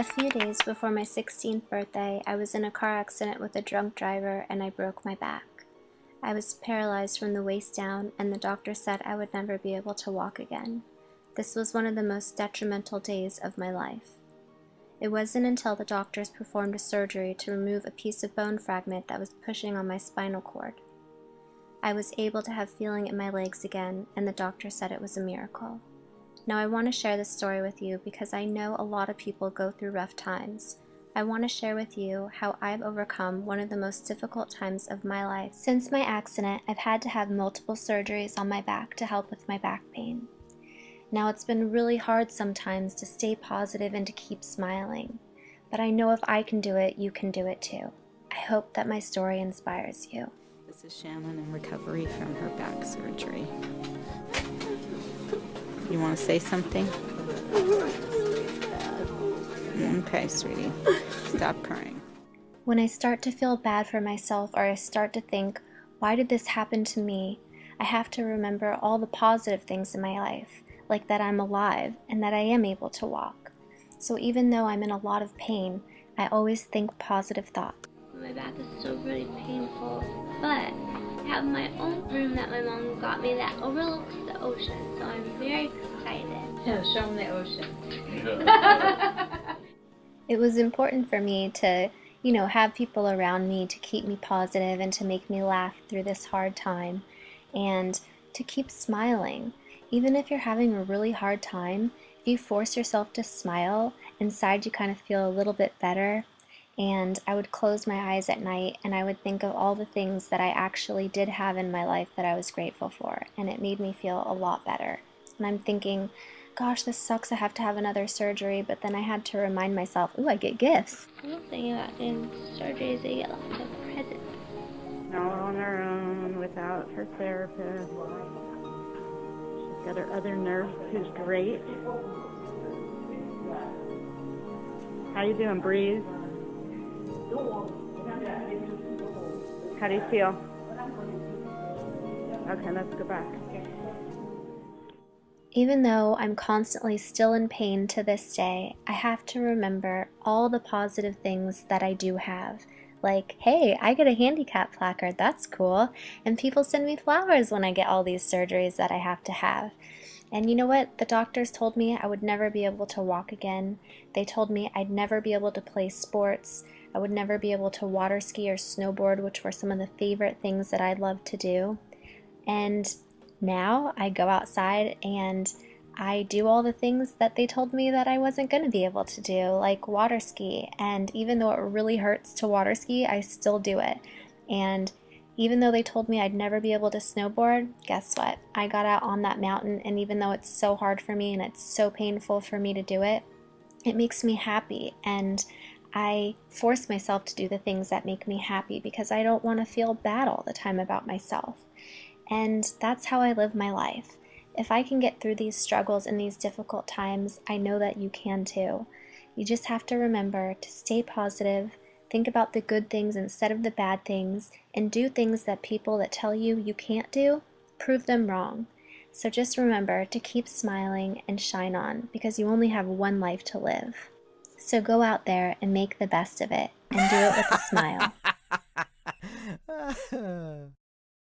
A few days before my 16th birthday, I was in a car accident with a drunk driver and I broke my back. I was paralyzed from the waist down, and the doctor said I would never be able to walk again. This was one of the most detrimental days of my life. It wasn't until the doctors performed a surgery to remove a piece of bone fragment that was pushing on my spinal cord. I was able to have feeling in my legs again, and the doctor said it was a miracle. Now I want to share this story with you because I know a lot of people go through rough times. I want to share with you how I've overcome one of the most difficult times of my life. Since my accident, I've had to have multiple surgeries on my back to help with my back pain. Now it's been really hard sometimes to stay positive and to keep smiling, but I know if I can do it, you can do it too. I hope that my story inspires you. This is Shannon in recovery from her back surgery. You want to say something? Okay, sweetie. Stop crying. When I start to feel bad for myself, or I start to think, why did this happen to me? I have to remember all the positive things in my life, like that I'm alive and that I am able to walk. So even though I'm in a lot of pain, I always think positive thoughts. My back is still really painful, but I have my own room that my mom got me that overlooks the ocean, so I'm very excited. Yeah, show them the ocean. It was important for me to, have people around me to keep me positive and to make me laugh through this hard time and to keep smiling. Even if you're having a really hard time, if you force yourself to smile, inside you kind of feel a little bit better. And I would close my eyes at night and I would think of all the things that I actually did have in my life that I was grateful for, and it made me feel a lot better. And I'm thinking, gosh, this sucks, I have to have another surgery, but then I had to remind myself, ooh, I get gifts. One thing about doing surgeries, they get lots of presents. Not on her own, without her therapist. She's got her other nurse who's great. How you doing, Breeze? How do you feel? Okay, let's go back. Even though I'm constantly still in pain to this day, I have to remember all the positive things that I do have. Like, hey, I get a handicap placard, that's cool. And people send me flowers when I get all these surgeries that I have to have. And you know what? The doctors told me I would never be able to walk again. They told me I'd never be able to play sports. I would never be able to water ski or snowboard, which were some of the favorite things that I loved to do. And now I go outside and I do all the things that they told me that I wasn't going to be able to do, like water ski. And even though it really hurts to water ski, I still do it. And even though they told me I'd never be able to snowboard, guess what? I got out on that mountain, and even though it's so hard for me and it's so painful for me to do it, it makes me happy. And I force myself to do the things that make me happy because I don't want to feel bad all the time about myself. And that's how I live my life. If I can get through these struggles and these difficult times, I know that you can too. You just have to remember to stay positive, think about the good things instead of the bad things, and do things that people that tell you you can't do, prove them wrong. So just remember to keep smiling and shine on, because you only have one life to live. So go out there and make the best of it, and do it with a smile.